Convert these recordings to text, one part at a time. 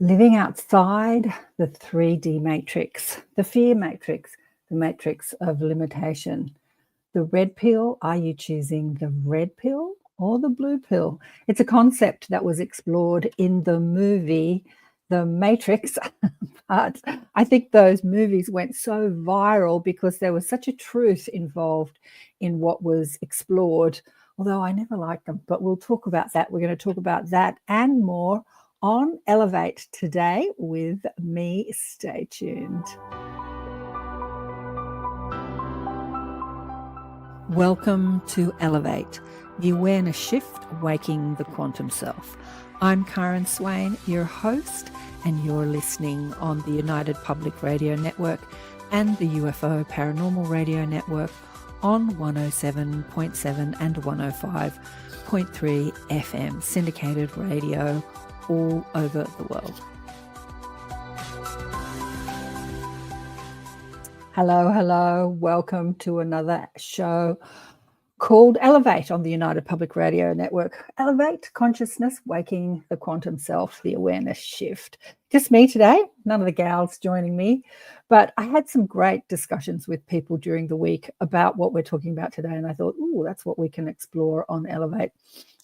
Living outside the 3D matrix, the fear matrix, the matrix of limitation. The red pill, are you choosing the red pill or the blue pill? It's a concept that was explored in the movie The Matrix, but I think those movies went so viral because there was such a truth involved in what was explored, although I never liked them, but we'll talk about that. We're going to talk about that and more on Elevate today with me. Stay tuned. Welcome to Elevate, the awareness shift, waking the quantum self. I'm KAren Swain, your host, and you're listening on the United Public Radio Network and the UFO Paranormal Radio Network on 107.7 and 105.3 FM, syndicated radio all over the world. Hello. Welcome to another show called Elevate on the United Public Radio Network. Elevate consciousness, waking the quantum self, the awareness shift. Just me today, none of the gals joining me, but I had some great discussions with people during the week about what we're talking about today, and I thought, that's what we can explore on Elevate,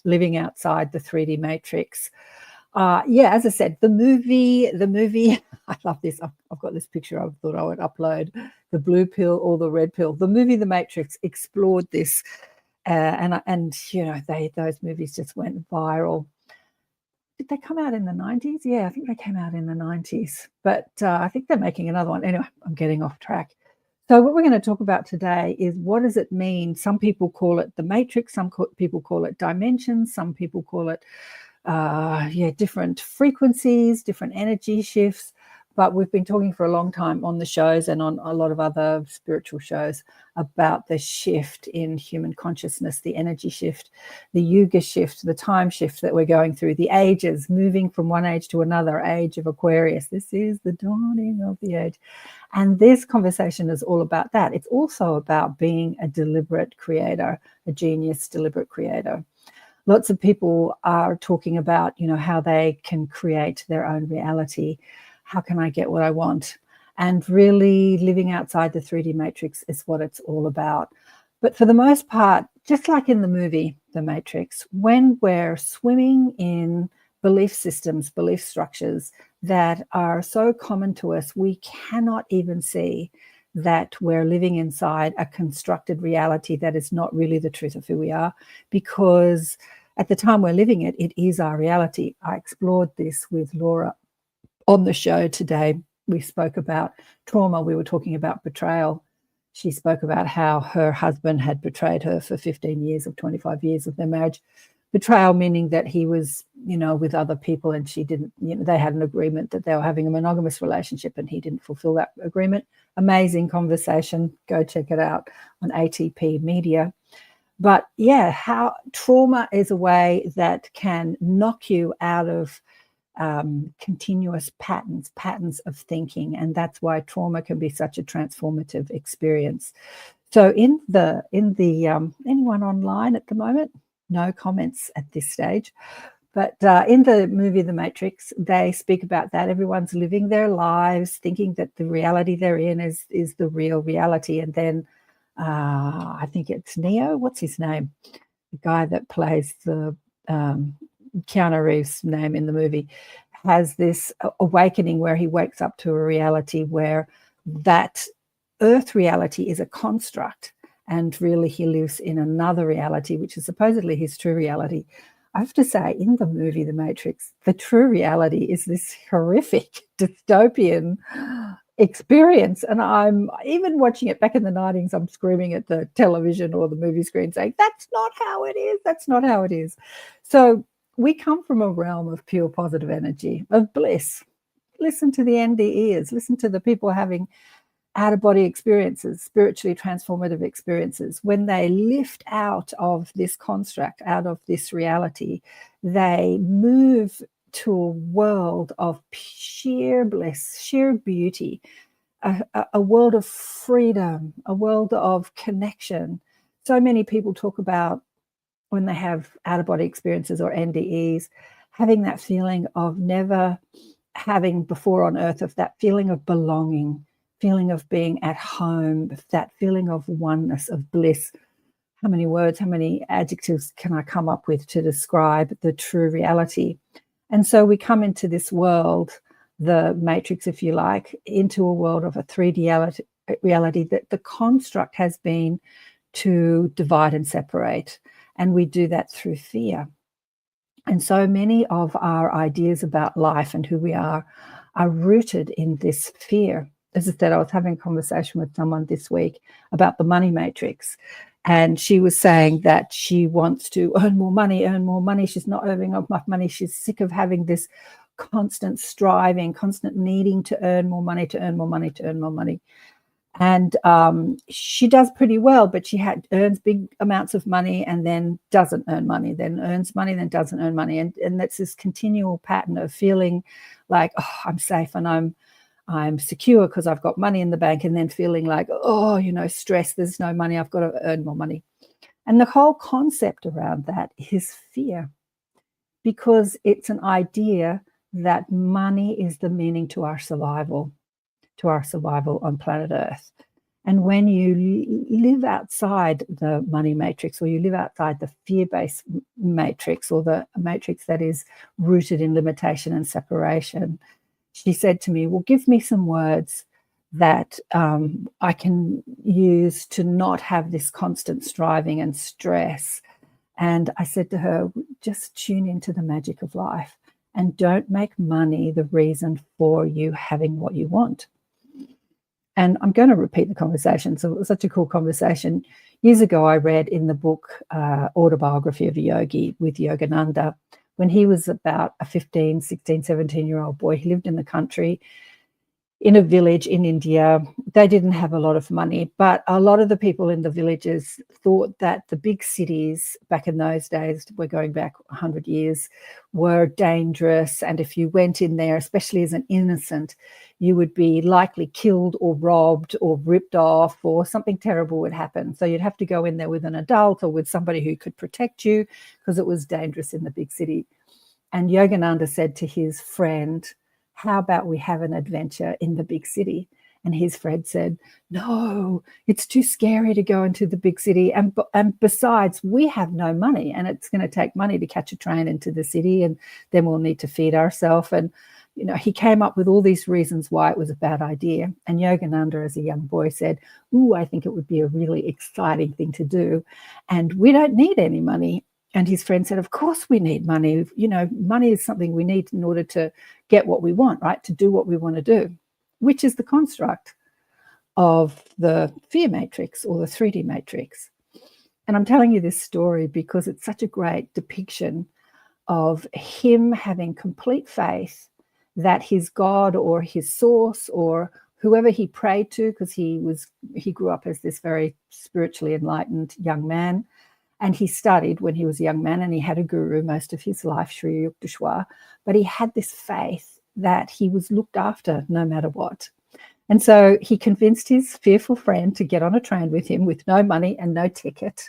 living outside the 3D matrix. As I said, the movie, I love this. I've got this picture I thought I would upload, the blue pill or the red pill. The movie The Matrix explored this, and those movies just went viral. Did they come out in the 90s? Yeah, I think they came out in the 90s, but I think they're making another one. Anyway, I'm getting off track. So what we're going to talk about today is, what does it mean? Some people call it the matrix, people call it dimensions, some people call it different frequencies, different energy shifts. But we've been talking for a long time on the shows and on a lot of other spiritual shows about the shift in human consciousness, the energy shift, the yuga shift, the time shift that we're going through, the ages, moving from one age to another, age of Aquarius. This is the dawning of the age. And this conversation is all about that. It's also about being a deliberate creator, a genius deliberate creator. Lots of people are talking about, how they can create their own reality. How can I get what I want? And really living outside the 3D matrix is what it's all about. But for the most part, just like in the movie, The Matrix, when we're swimming in belief systems, belief structures that are so common to us, we cannot even see that we're living inside a constructed reality that is not really the truth of who we are, because at the time we're living it, it is our reality. I explored this with Laura on the show today. We spoke about trauma. We were talking about betrayal. She spoke about how her husband had betrayed her for 15 years of 25 years of their marriage. Betrayal meaning that he was, with other people, and she didn't, they had an agreement that they were having a monogamous relationship and he didn't fulfill that agreement. Amazing conversation. Go check it out on ATP Media. But how trauma is a way that can knock you out of continuous patterns of thinking, and that's why trauma can be such a transformative experience. So in the anyone online at the moment? No comments at this stage. But in the movie The Matrix, they speak about that. Everyone's living their lives thinking that the reality they're in is the real reality. And then I think it's Neo. What's his name? The guy that plays the Keanu Reeves' name in the movie has this awakening where he wakes up to a reality where that earth reality is a construct, and really he lives in another reality, which is supposedly his true reality. I have to say, in the movie The Matrix, the true reality is this horrific dystopian experience. And I'm even watching it back in the 90s, I'm screaming at the television or the movie screen saying, that's not how it is. That's not how it is. So we come from a realm of pure positive energy, of bliss. Listen to the NDEs, listen to the people having out-of-body experiences, spiritually transformative experiences. When they lift out of this construct, out of this reality, they move to a world of sheer bliss, sheer beauty, a world of freedom, a world of connection. So many people talk about, when they have out-of-body experiences or NDEs, having that feeling of never having before on earth, of that feeling of belonging, feeling of being at home, that feeling of oneness, of bliss. How many words, how many adjectives can I come up with to describe the true reality? And so we come into this world, the matrix, if you like, into a world of a 3D reality that the construct has been to divide and separate. And we do that through fear. And so many of our ideas about life and who we are rooted in this fear. As I said, I was having a conversation with someone this week about the money matrix. And she was saying that she wants to earn more money. She's not earning enough money. She's sick of having this constant striving, constant needing to earn more money, to earn more money, to earn more money. And she does pretty well, but she earns big amounts of money and then doesn't earn money, then earns money, then doesn't earn money. And that's this continual pattern of feeling like, oh, I'm safe and I'm secure because I've got money in the bank, and then feeling like, oh, stress, there's no money, I've got to earn more money. And the whole concept around that is fear, because it's an idea that money is the meaning to our survival on planet Earth. And when you live outside the money matrix, or you live outside the fear-based matrix, or the matrix that is rooted in limitation and separation, she said to me, well, give me some words that I can use to not have this constant striving and stress. And I said to her, just tune into the magic of life and don't make money the reason for you having what you want. And I'm going to repeat the conversation. So it was such a cool conversation. Years ago, I read in the book Autobiography of a Yogi with Yogananda, when he was about a 15, 16, 17-year-old boy. He lived in the country, in a village in India. They didn't have a lot of money, but a lot of the people in the villages thought that the big cities back in those days, we're going back 100 years, were dangerous. And if you went in there, especially as an innocent, you would be likely killed or robbed or ripped off, or something terrible would happen. So you'd have to go in there with an adult or with somebody who could protect you, because it was dangerous in the big city. And Yogananda said to his friend, how about we have an adventure in the big city? And his friend said, no, it's too scary to go into the big city. And besides, we have no money, and it's going to take money to catch a train into the city, and then we'll need to feed ourselves. And, he came up with all these reasons why it was a bad idea. And Yogananda, as a young boy, said, ooh, I think it would be a really exciting thing to do. And we don't need any money. And his friend said, of course we need money. Money is something we need in order to get what we want, right? To do what we want to do, which is the construct of the fear matrix, or the 3D matrix. And I'm telling you this story because it's such a great depiction of him having complete faith that his God or his source or whoever he prayed to, because he grew up as this very spiritually enlightened young man. And he studied when he was a young man, and he had a guru most of his life, Sri Yukteswar. But he had this faith that he was looked after no matter what. And so he convinced his fearful friend to get on a train with him with no money and no ticket.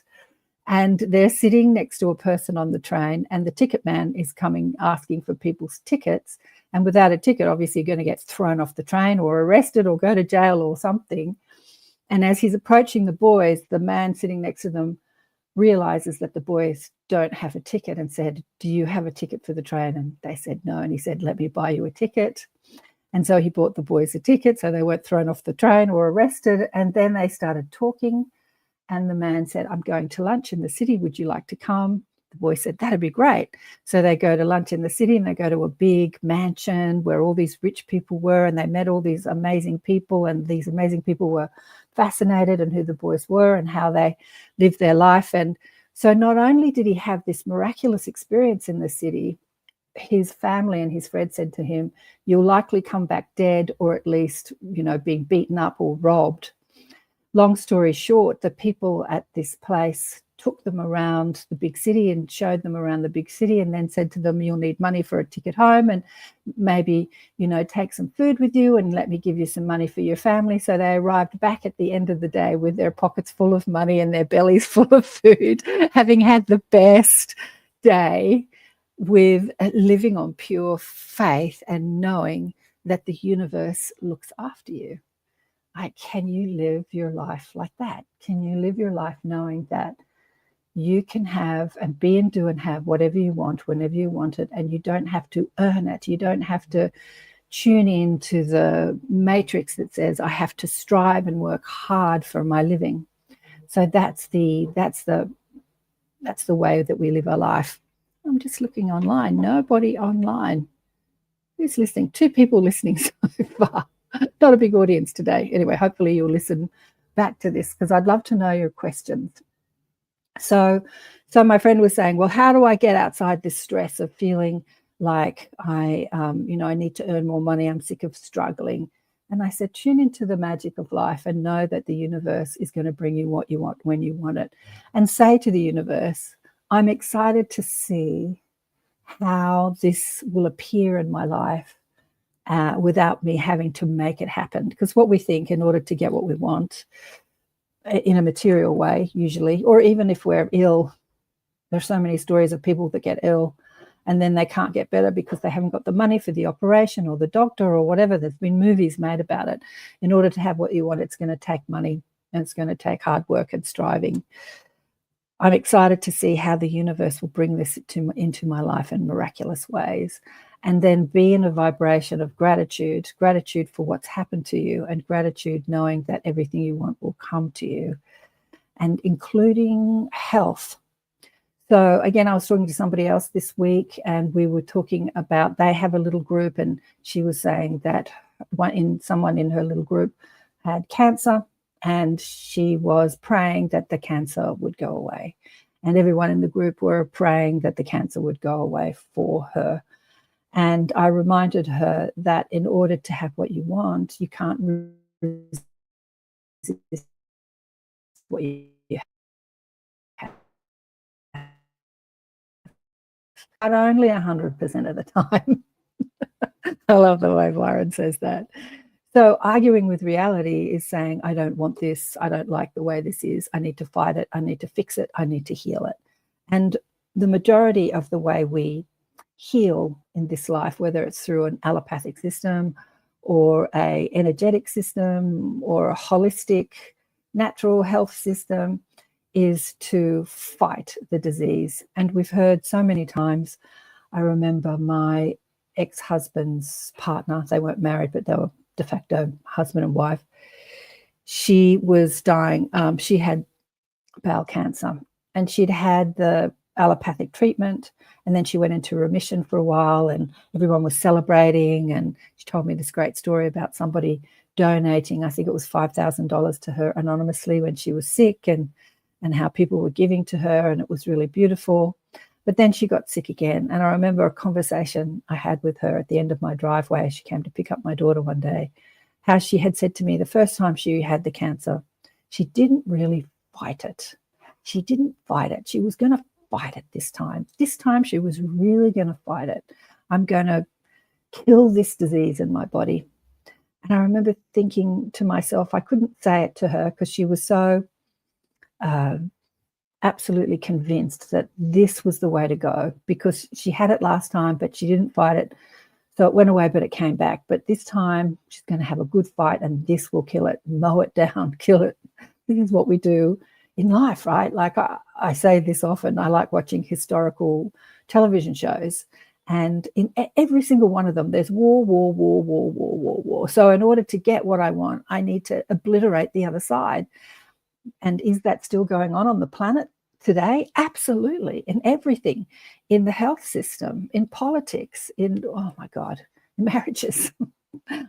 And they're sitting next to a person on the train, and the ticket man is coming asking for people's tickets. And without a ticket, obviously, you're going to get thrown off the train or arrested or go to jail or something. And as he's approaching the boys, the man sitting next to them realizes that the boys don't have a ticket, and said, do you have a ticket for the train? And they said no. And he said, let me buy you a ticket. And so he bought the boys a ticket so they weren't thrown off the train or arrested. And then they started talking, and the man said, I'm going to lunch in the city, would you like to come? The boy said, that'd be great. So they go to lunch in the city, and they go to a big mansion where all these rich people were, and they met all these amazing people, and these amazing people were fascinated in who the boys were and how they lived their life. And so not only did he have this miraculous experience in the city, his family and his friend said to him, you'll likely come back dead, or at least, being beaten up or robbed. Long story short, the people at this place took them around the big city and showed them around the big city, and then said to them, you'll need money for a ticket home, and maybe, take some food with you, and let me give you some money for your family. So they arrived back at the end of the day with their pockets full of money and their bellies full of food, having had the best day with living on pure faith and knowing that the universe looks after you. Like, can you live your life like that? Can you live your life knowing that you can have and be and do and have whatever you want whenever you want it, and you don't have to earn it? You don't have to tune into the matrix that says I have to strive and work hard for my living. So that's the way that we live our life. I'm just looking online. Nobody online. Who's listening? 2 people listening so far. Not a big audience today. Anyway, hopefully you'll listen back to this, because I'd love to know your questions. So my friend was saying, well, how do I get outside this stress of feeling like I need to earn more money? I'm sick of struggling. And I said, tune into the magic of life and know that the universe is going to bring you what you want when you want it. And say to the universe, I'm excited to see how this will appear in my life without me having to make it happen. Because what we think, in order to get what we want in a material way, usually, or even if we're ill, there's so many stories of people that get ill and then they can't get better because they haven't got the money for the operation or the doctor or whatever. There's been movies made about it. In order to have what you want, it's going to take money, and it's going to take hard work and striving. I'm excited to see how the universe will bring this into my life in miraculous ways, and then be in a vibration of gratitude for what's happened to you, and gratitude knowing that everything you want will come to you, and including health. So again, I was talking to somebody else this week, and we were talking about, they have a little group, and she was saying that someone in her little group had cancer, and she was praying that the cancer would go away. And everyone in the group were praying that the cancer would go away for her. And I reminded her that in order to have what you want, you can't resist what you have. But only 100% of the time. I love the way Byron says that. So arguing with reality is saying, I don't want this. I don't like the way this is. I need to fight it. I need to fix it. I need to heal it. And the majority of the way we heal in this life, whether it's through an allopathic system or an energetic system or a holistic natural health system, is to fight the disease. And we've heard so many times, I remember my ex-husband's partner, they weren't married, but they were de facto husband and wife. She was dying. She had bowel cancer, and she'd had the allopathic treatment, and then she went into remission for a while, and everyone was celebrating. And she told me this great story about somebody donating, I think it was $5,000 to her anonymously when she was sick, and how people were giving to her, and it was really beautiful. But then she got sick again. And I remember a conversation I had with her at the end of my driveway. She came to pick up my daughter one day, how she had said to me the first time she had the cancer, she didn't really fight it. She didn't fight it. She was going to fight it this time. This time she was really going to fight it. I'm going to kill this disease in my body. And I remember thinking to myself, I couldn't say it to her because she was so absolutely convinced that this was the way to go, because she had it last time, but she didn't fight it. So it went away, but it came back. But this time she's going to have a good fight, and this will kill it, mow it down, kill it. This is what we do in life, right? Like I say this often, I like watching historical television shows, and in every single one of them, there's war, war, war, war, war, war, war. So in order to get what I want, I need to obliterate the other side. And is that still going on the planet today? Absolutely. In everything, in the health system, in politics, in, oh my God, in marriages.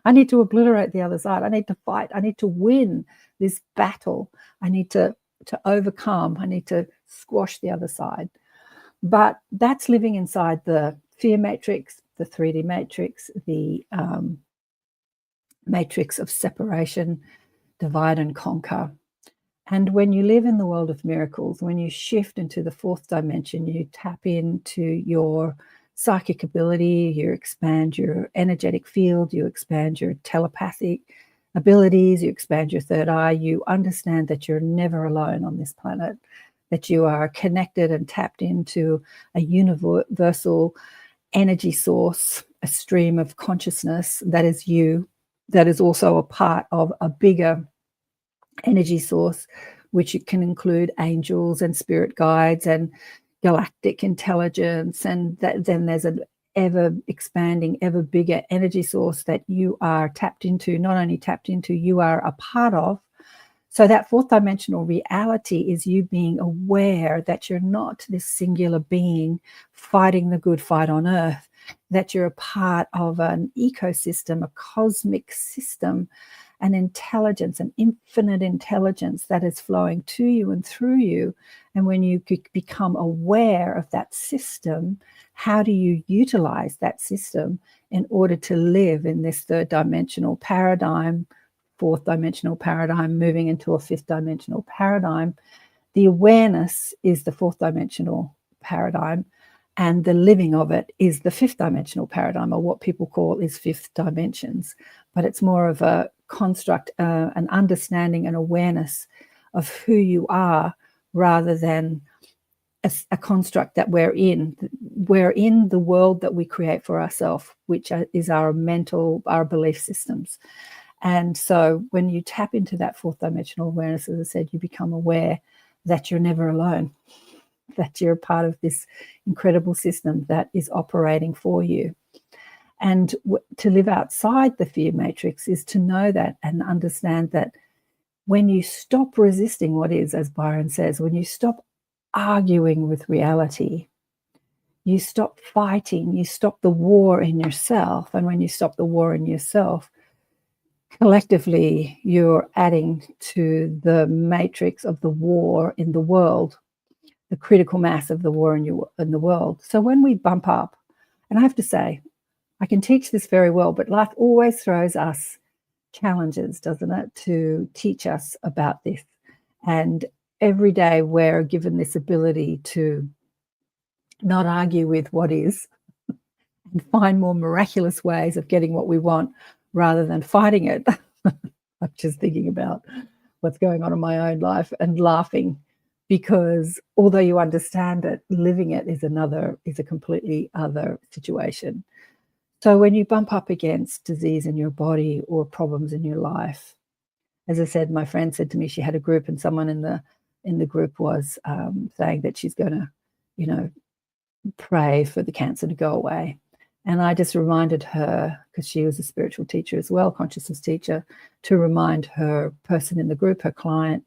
I need to obliterate the other side. I need to fight. I need to win this battle. I need to overcome. I need to squash the other side. But that's living inside the fear matrix, the 3D matrix, the matrix of separation, divide and conquer. And when you live in the world of miracles, when you shift into the 4th dimension, you tap into your psychic ability, you expand your energetic field, you expand your telepathic abilities, you expand your third eye, you understand that you're never alone on this planet, that you are connected and tapped into a universal energy source, a stream of consciousness that is you, that is also a part of a bigger energy source, which it can include angels and spirit guides and galactic intelligence. And then there's an ever expanding, ever bigger energy source that you are tapped into, not only tapped into, you are a part of. So that fourth dimensional reality is you being aware that you're not this singular being fighting the good fight on earth, that you're a part of an ecosystem, a cosmic system, an intelligence, an infinite intelligence that is flowing to you and through you. And when you become aware of that system, how do you utilize that system in order to live in this third dimensional paradigm, fourth dimensional paradigm, moving into a fifth dimensional paradigm? The awareness is the fourth dimensional paradigm, and the living of it is the fifth dimensional paradigm, or what people call is fifth dimensions. But it's more of a construct, an understanding, an awareness of who you are, rather than a construct that we're in. We're in the world that we create for ourselves, which is our belief systems. And so when you tap into that fourth dimensional awareness, as I said, you become aware that you're never alone, that you're a part of this incredible system that is operating for you. And to live outside the fear matrix is to know that and understand that when you stop resisting what is, as Byron says, when you stop arguing with reality, you stop fighting, you stop the war in yourself. And when you stop the war in yourself, collectively, you're adding to the matrix of the war in the world, the critical mass of the war in the world. So when we bump up, and I have to say, I can teach this very well, but life always throws us challenges, doesn't it, to teach us about this. And every day we're given this ability to not argue with what is and find more miraculous ways of getting what we want rather than fighting it. I'm just thinking about what's going on in my own life and laughing, because although you understand it, living it is a completely other situation. So when you bump up against disease in your body or problems in your life, as I said, my friend said to me, she had a group and someone in the group was saying that she's going to, pray for the cancer to go away. And I just reminded her, because she was a spiritual teacher as well, consciousness teacher, to remind her person in the group, her client,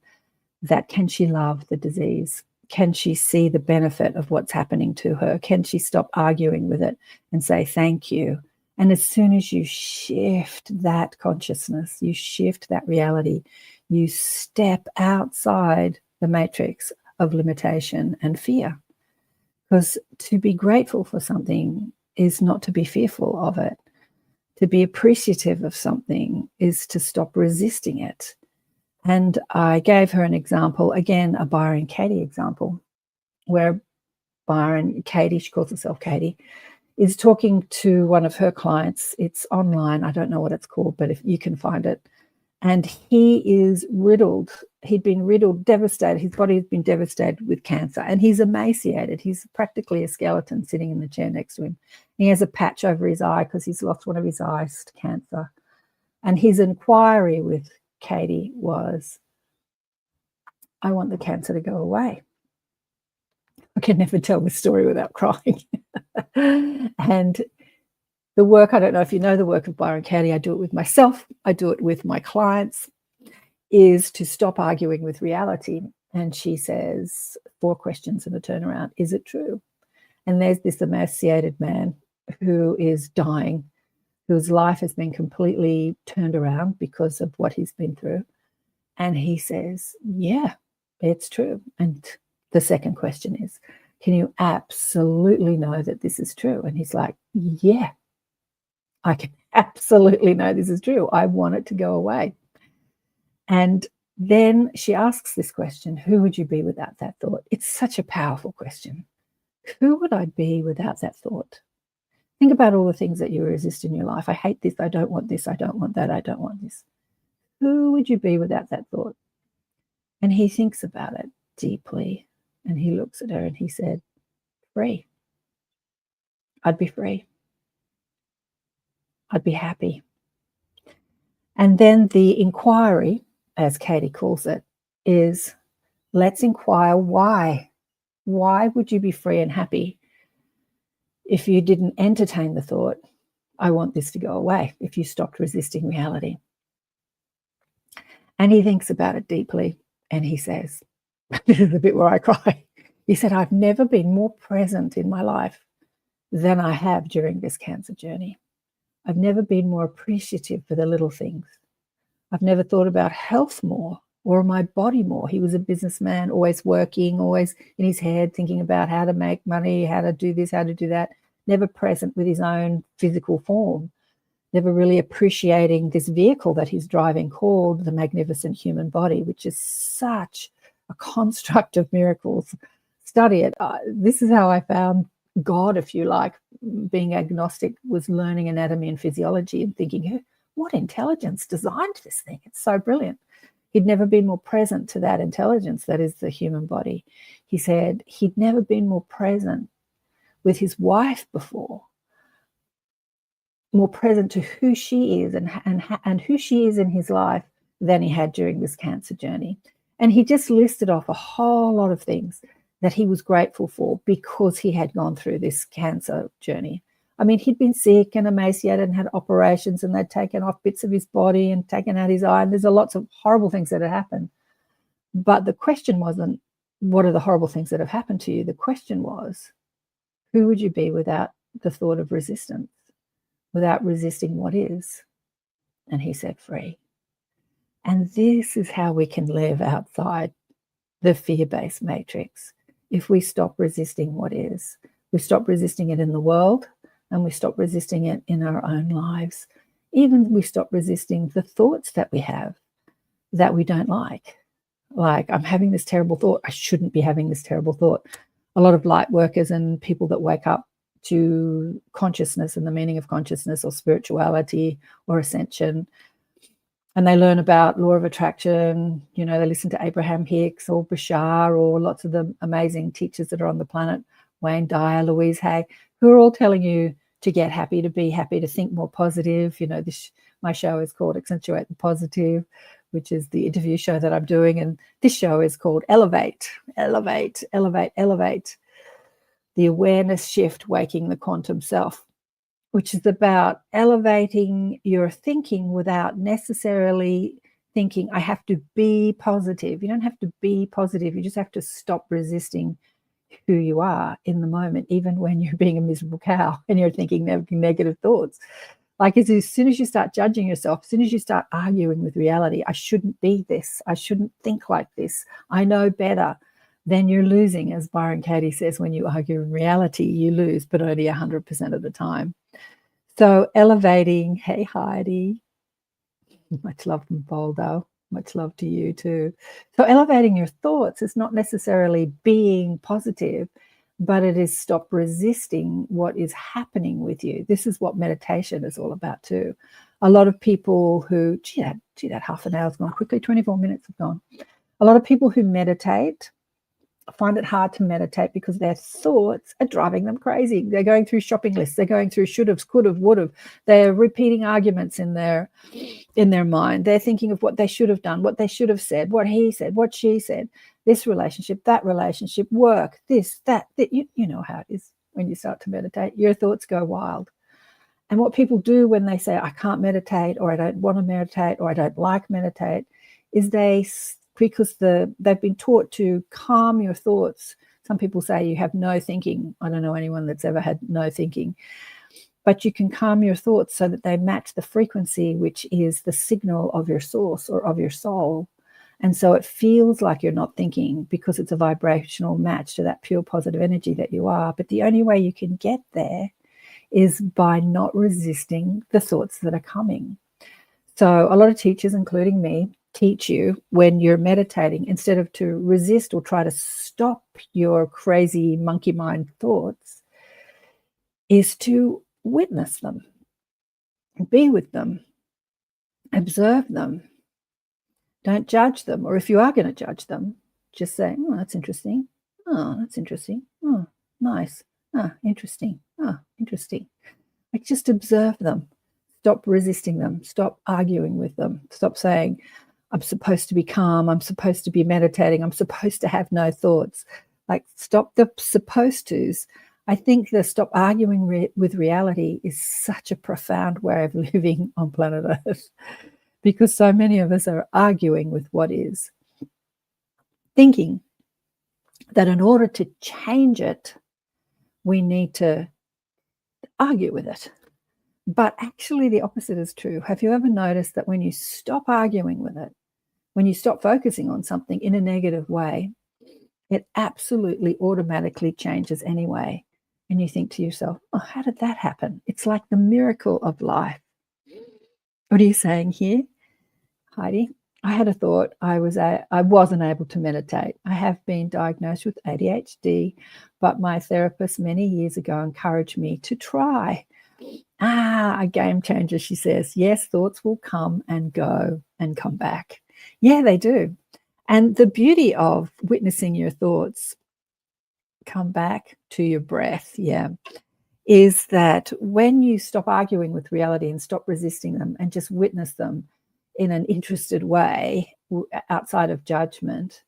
that can she love the disease? Can she see the benefit of what's happening to her? Can she stop arguing with it and say thank you? And as soon as you shift that consciousness, you shift that reality, you step outside the matrix of limitation and fear. Because to be grateful for something is not to be fearful of it. To be appreciative of something is to stop resisting it. And I gave her an example, again, a Byron Katie example, where Katie, she calls herself Katie, is talking to one of her clients. It's online. I don't know what it's called, but if you can find it. And he is riddled. He'd been riddled, devastated. His body has been devastated with cancer. And he's emaciated. He's practically a skeleton sitting in the chair next to him. He has a patch over his eye because he's lost one of his eyes to cancer. And his inquiry with Katie was, I want the cancer to go away. I can never tell this story without crying. And the work, I don't know if you know the work of Byron Katie, I do it with myself, I do it with my clients, is to stop arguing with reality. And she says 4 questions in a turnaround. Is it true? And there's this emaciated man who is dying, whose life has been completely turned around because of what he's been through. And he says, yeah, it's true. And the second question is, can you absolutely know that this is true? And he's like, yeah, I can absolutely know this is true. I want it to go away. And then she asks this question, who would you be without that thought? It's such a powerful question. Who would I be without that thought? Think about all the things that you resist in your life. I hate this. I don't want this. I don't want that. I don't want this. Who would you be without that thought? And he thinks about it deeply. And he looks at her and he said, free. I'd be free. I'd be happy. And then the inquiry, as Katie calls it, is let's inquire why. Why would you be free and happy if you didn't entertain the thought, I want this to go away, if you stopped resisting reality? And he thinks about it deeply and he says, this is the bit where I cry. He said, I've never been more present in my life than I have during this cancer journey. I've never been more appreciative for the little things. I've never thought about health more or my body more. He was a businessman, always working, always in his head, thinking about how to make money, how to do this, how to do that, never present with his own physical form, never really appreciating this vehicle that he's driving called the magnificent human body, which is such a construct of miracles. Study it. This is how I found God, if you like. Being agnostic was learning anatomy and physiology and thinking, what intelligence designed this thing? It's so brilliant. He'd never been more present to that intelligence that is the human body. He said he'd never been more present with his wife before, more present to who she is and who she is in his life than he had during this cancer journey. And he just listed off a whole lot of things that he was grateful for because he had gone through this cancer journey. I mean, he'd been sick and emaciated and had operations, and they'd taken off bits of his body and taken out his eye. And there's lots of horrible things that had happened. But the question wasn't, what are the horrible things that have happened to you? The question was, who would you be without the thought of resistance, without resisting what is? And he said, free. And this is how we can live outside the fear-based matrix. If we stop resisting what is, we stop resisting it in the world, and we stop resisting it in our own lives. Even we stop resisting the thoughts that we have that we don't like. Like, I'm having this terrible thought. I shouldn't be having this terrible thought. A lot of light workers and people that wake up to consciousness and the meaning of consciousness or spirituality or ascension, and they learn about law of attraction, they listen to Abraham Hicks or Bashar or lots of the amazing teachers that are on the planet, Wayne Dyer, Louise Hay, who are all telling you to get happy, to be happy, to think more positive. My show is called Accentuate the Positive, which is the interview show that I'm doing. And this show is called Elevate, Elevate, Elevate, Elevate. The awareness shift, waking the quantum self, which is about elevating your thinking without necessarily thinking, I have to be positive. You don't have to be positive. You just have to stop resisting who you are in the moment, even when you're being a miserable cow and you're thinking negative thoughts. Like, as soon as you start judging yourself, as soon as you start arguing with reality, I shouldn't be this, I shouldn't think like this, I know better, then you're losing. As Byron Katie says, when you argue in reality, you lose, but only 100% of the time. So elevating, hey Heidi, much love from Boldo, much love to you too. So elevating your thoughts is not necessarily being positive, but it is stop resisting what is happening with you. This is what meditation is all about too. A lot of people who, gee, that half an hour's gone quickly, 24 minutes have gone. A lot of people who meditate find it hard to meditate because their thoughts are driving them crazy. They're going through shopping lists. They're going through should have, could have, would have. They're repeating arguments in their mind. They're thinking of what they should have done, what they should have said, what he said, what she said, this relationship, that relationship, work, this, that. You know how it is when you start to meditate. Your thoughts go wild. And what people do when they say, I can't meditate, or I don't want to meditate, or I don't like meditate, is because they've been taught to calm your thoughts. Some people say you have no thinking. I don't know anyone that's ever had no thinking. But you can calm your thoughts so that they match the frequency, which is the signal of your source or of your soul. And so it feels like you're not thinking because it's a vibrational match to that pure positive energy that you are. But the only way you can get there is by not resisting the thoughts that are coming. So a lot of teachers, including me, teach you when you're meditating, instead of to resist or try to stop your crazy monkey mind thoughts, is to witness them, be with them, observe them. Don't judge them. Or if you are going to judge them, just say, oh, that's interesting. Oh, that's interesting. Oh, nice. Ah, interesting. Ah, interesting. Like, just observe them. Stop resisting them. Stop arguing with them. Stop saying, I'm supposed to be calm. I'm supposed to be meditating. I'm supposed to have no thoughts. Like, stop the supposed tos. I think the stop arguing with reality is such a profound way of living on planet Earth, because so many of us are arguing with what is, thinking that in order to change it, we need to argue with it. But actually, the opposite is true. Have you ever noticed that when you stop arguing with it, when you stop focusing on something in a negative way, it absolutely automatically changes anyway? And you think to yourself, oh, how did that happen? It's like the miracle of life. What are you saying here, Heidi? I had a thought. I wasn't able to meditate. I have been diagnosed with ADHD, but my therapist many years ago encouraged me to try. Ah, a game changer, she says. Yes, thoughts will come and go and come back. Yeah, they do. And the beauty of witnessing your thoughts come back to your breath, is that when you stop arguing with reality and stop resisting them and just witness them in an interested way outside of judgment,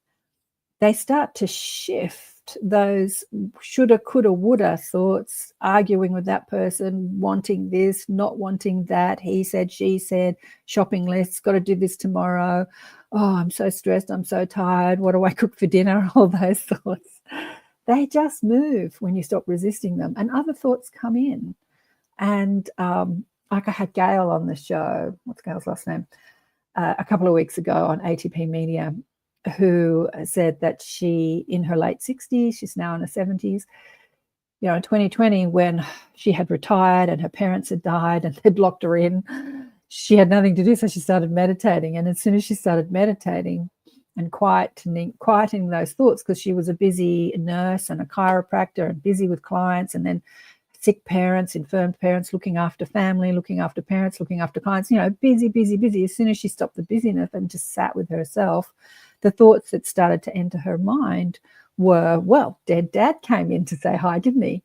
they start to shift those shoulda, coulda, woulda thoughts, arguing with that person, wanting this, not wanting that, he said, she said, shopping lists, got to do this tomorrow. Oh, I'm so stressed, I'm so tired, what do I cook for dinner? All those thoughts. They just move when you stop resisting them, and other thoughts come in. And like I had Gail on the show, what's Gail's last name? A couple of weeks ago on ATP Media, who said that she, in her late 60s, she's now in her 70s, in 2020, when she had retired and her parents had died and they'd locked her in, she had nothing to do, so she started meditating. And as soon as she started meditating and quieting those thoughts, because she was a busy nurse and a chiropractor and busy with clients, and then sick parents, infirmed parents, looking after family, looking after parents, looking after clients, busy, busy, busy. As soon as she stopped the busyness and just sat with herself, the thoughts that started to enter her mind were, well, dead dad came in to say hi, didn't he?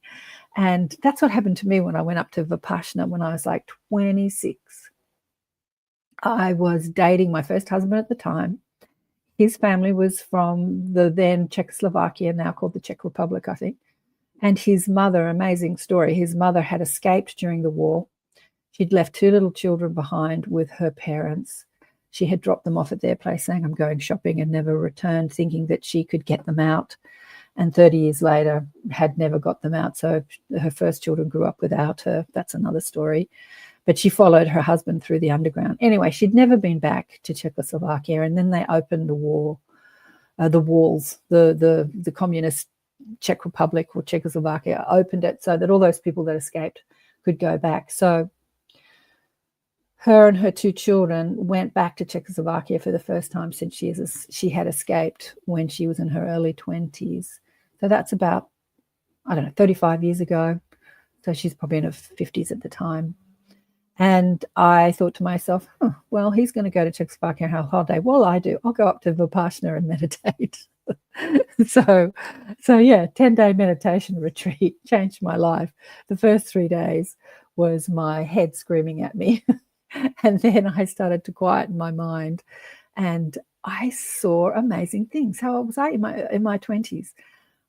And that's what happened to me when I went up to Vipassana when I was like 26. I was dating my first husband at the time. His family was from the then Czechoslovakia, now called the Czech Republic, I think. And his mother, amazing story, his mother had escaped during the war. She'd left 2 little children behind with her parents. She had dropped them off at their place saying, I'm going shopping, and never returned, thinking that she could get them out. And 30 years later, had never got them out. So her first children grew up without her. That's another story. But she followed her husband through the underground. Anyway, she'd never been back to Czechoslovakia. And then they opened the walls, the communist Czech Republic or Czechoslovakia opened it so that all those people that escaped could go back. So her and her 2 children went back to Czechoslovakia for the first time since she had escaped when she was in her early 20s. So that's about, 35 years ago. So she's probably in her 50s at the time. And I thought to myself, well, he's going to go to Czechoslovakia and have a holiday. Well, I do. I'll go up to Vipassana and meditate. So yeah, 10-day meditation retreat changed my life. The first 3 days was my head screaming at me. And then I started to quieten my mind, and I saw amazing things. How old was I? In my 20s.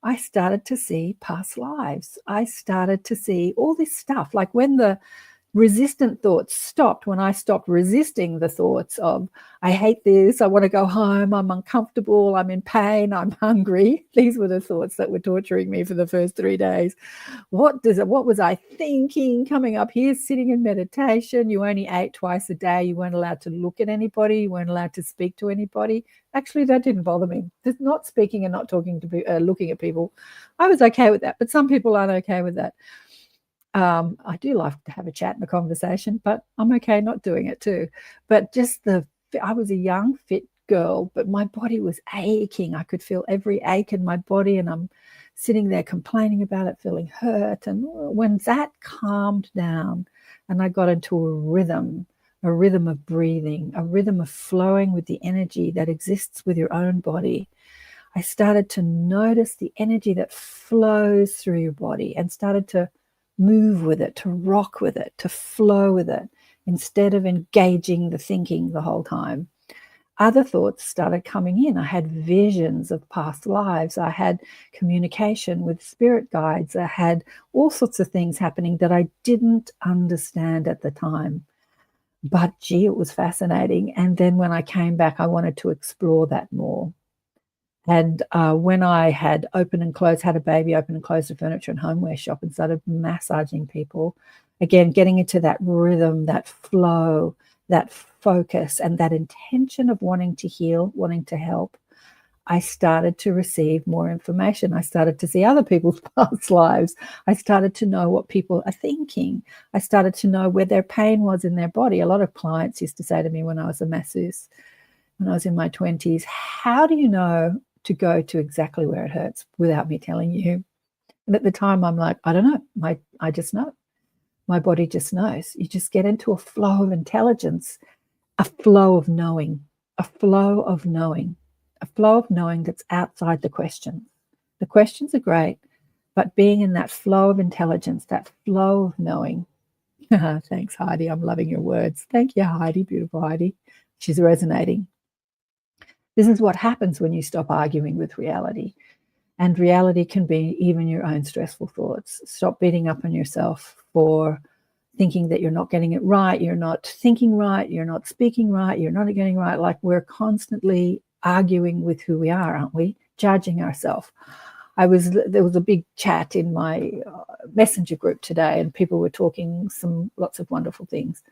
I started to see past lives. I started to see all this stuff. Like when the resistant thoughts stopped, when I stopped resisting the thoughts of, I hate this, I want to go home, I'm uncomfortable, I'm in pain, I'm hungry. These were the thoughts that were torturing me for the first 3 days. What was I thinking coming up here, sitting in meditation? You only ate twice a day. You weren't allowed to look at anybody. You weren't allowed to speak to anybody. Actually, that didn't bother me. Just not speaking and not talking to looking at people, I was okay with that. But some people aren't okay with that. I do like to have a chat and a conversation, but I'm okay not doing it too. But I was a young, fit girl, but my body was aching. I could feel every ache in my body, and I'm sitting there complaining about it, feeling hurt. And when that calmed down and I got into a rhythm of breathing, a rhythm of flowing with the energy that exists with your own body, I started to notice the energy that flows through your body and started to move with it, to rock with it, to flow with it, instead of engaging the thinking the whole time. Other thoughts started coming in. I had visions of past lives. I had communication with spirit guides. I had all sorts of things happening that I didn't understand at the time. But gee, it was fascinating. And then when I came back, I wanted to explore that more. And when I had had a baby, open and closed a furniture and homeware shop and started massaging people, again, getting into that rhythm, that flow, that focus, and that intention of wanting to heal, wanting to help, I started to receive more information. I started to see other people's past lives. I started to know what people are thinking. I started to know where their pain was in their body. A lot of clients used to say to me when I was a masseuse, when I was in my 20s, how do you know to go to exactly where it hurts without me telling you? And at the time, I'm like, I don't know. I just know. My body just knows. You just get into a flow of intelligence, a flow of knowing, a flow of knowing, a flow of knowing that's outside the questions. The questions are great, but being in that flow of intelligence, that flow of knowing. Thanks, Heidi. I'm loving your words. Thank you, Heidi. Beautiful Heidi. She's resonating. This is what happens when you stop arguing with reality. And reality can be even your own stressful thoughts. Stop beating up on yourself for thinking that you're not getting it right, you're not thinking right, you're not speaking right, you're not getting right. Like we're constantly arguing with who we are, aren't we? Judging ourselves. There was a big chat in my messenger group today, and people were talking lots of wonderful things.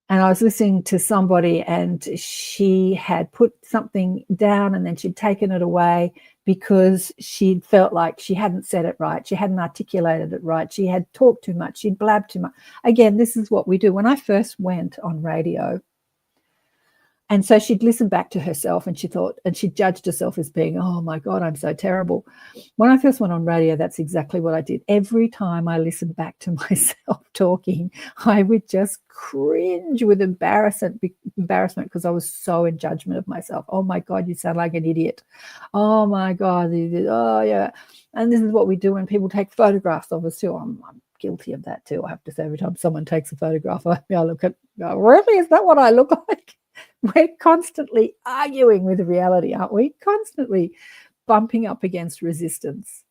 And I was listening to somebody, and she had put something down and then she'd taken it away because she felt like she hadn't said it right. She hadn't articulated it right. She had talked too much. She'd blabbed too much. Again, this is what we do. When I first went on radio, and so she'd listen back to herself and she judged herself as being, oh my God, I'm so terrible. When I first went on radio, that's exactly what I did. Every time I listened back to myself talking, I would just cringe with embarrassment because I was so in judgment of myself. Oh my God, you sound like an idiot. Oh my God. Oh yeah. And this is what we do when people take photographs of us too. I'm guilty of that too. I have to say, every time someone takes a photograph of me, I look at, really, is that what I look like? We're constantly arguing with reality, aren't we? Constantly bumping up against resistance.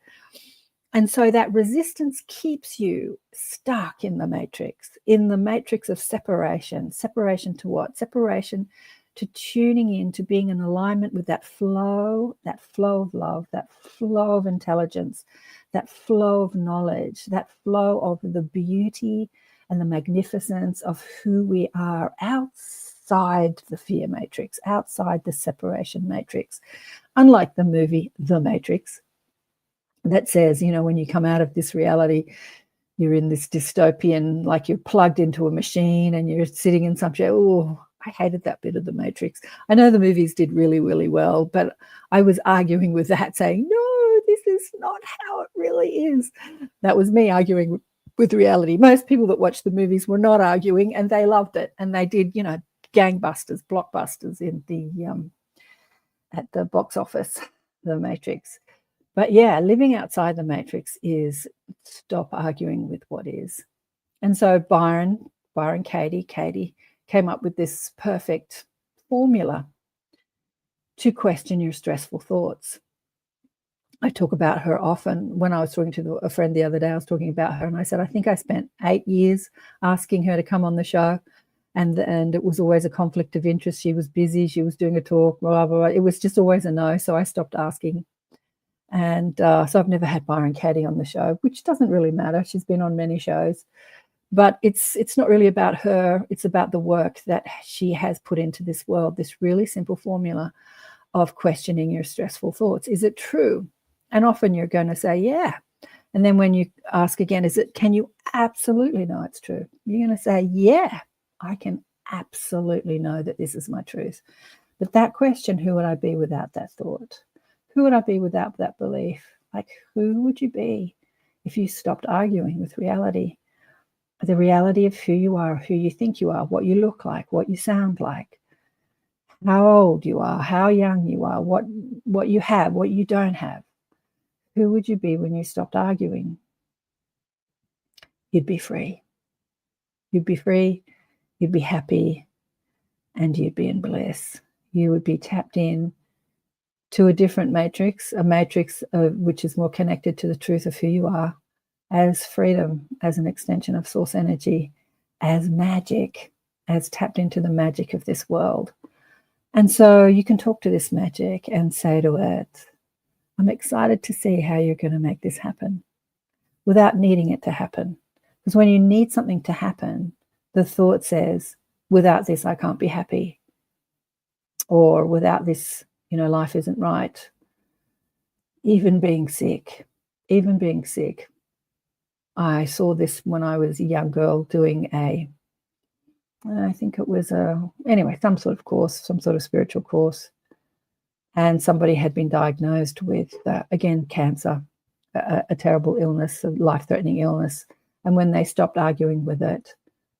And so that resistance keeps you stuck in the matrix of separation. Separation to what? Separation to tuning in, to being in alignment with that flow of love, that flow of intelligence, that flow of knowledge, that flow of the beauty and the magnificence of who we are outside the fear matrix, outside the separation matrix. Unlike the movie The Matrix, that says, when you come out of this reality, you're in this dystopian, like you're plugged into a machine and you're sitting in some chair. Oh, I hated that bit of The Matrix. I know the movies did really, really well, but I was arguing with that, saying, no, this is not how it really is. That was me arguing with reality. Most people that watched the movies were not arguing, and they loved it. And they did, gangbusters, blockbusters in at the box office, The Matrix. But yeah, living outside the matrix is stop arguing with what is. And so Katie came up with this perfect formula to question your stressful thoughts. I talk about her often. When I was talking to a friend the other day, I was talking about her, and I said, I think I spent 8 years asking her to come on the show. And it was always a conflict of interest. She was busy. She was doing a talk, blah, blah, blah. It was just always a no. So I stopped asking. And so I've never had Katie on the show, which doesn't really matter. She's been on many shows. But it's not really about her. It's about the work that she has put into this world, this really simple formula of questioning your stressful thoughts. Is it true? And often you're going to say, yeah. And then when you ask again, can you absolutely know it's true? You're going to say, yeah, I can absolutely know that this is my truth. But that question, who would I be without that thought? Who would I be without that belief? Like, who would you be if you stopped arguing with reality? The reality of who you are, who you think you are, what you look like, what you sound like. how old you are, how young you are, what you have, what you don't have. Who would you be when you stopped arguing? You'd be free. You'd be free, you'd be happy, and you'd be in bliss. You would be tapped in to a different matrix, a matrix which is more connected to the truth of who you are, as freedom, as an extension of source energy, as magic, as tapped into the magic of this world. And so you can talk to this magic and say to it, I'm excited to see how you're going to make this happen without needing it to happen. Because when you need something to happen, the thought says, without this, I can't be happy. Or without this, life isn't right. Even being sick. I saw this when I was a young girl doing I think it was some sort of course, some sort of spiritual course. And somebody had been diagnosed with, again, cancer, a terrible illness, a life-threatening illness. And when they stopped arguing with it,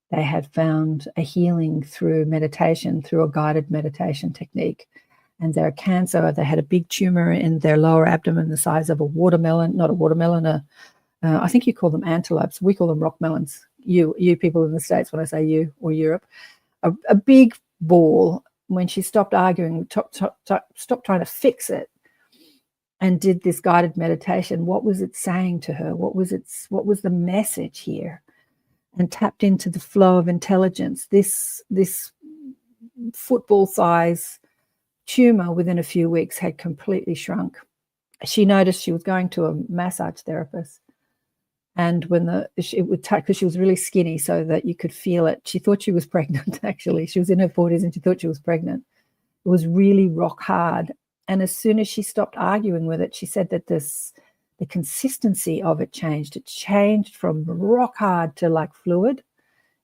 they had found a healing through meditation, through a guided meditation technique. And their cancer, they had a big tumor in their lower abdomen the size of a watermelon, not a watermelon, I think you call them antelopes. We call them rock melons. You people in the States, when I say you, or Europe, a big ball. When she stopped arguing, stopped trying to fix it, and did this guided meditation, what was it saying to her? What was the message here? And tapped into the flow of intelligence. This football size tumor within a few weeks had completely shrunk. She noticed she was going to a massage therapist, and when it would touch, because she was really skinny, so that you could feel it. She thought she was pregnant. Actually, she was in her 40s and she thought she was pregnant. It was really rock hard. And as soon as she stopped arguing with it, she said that the consistency of it changed. It changed from rock hard to like fluid.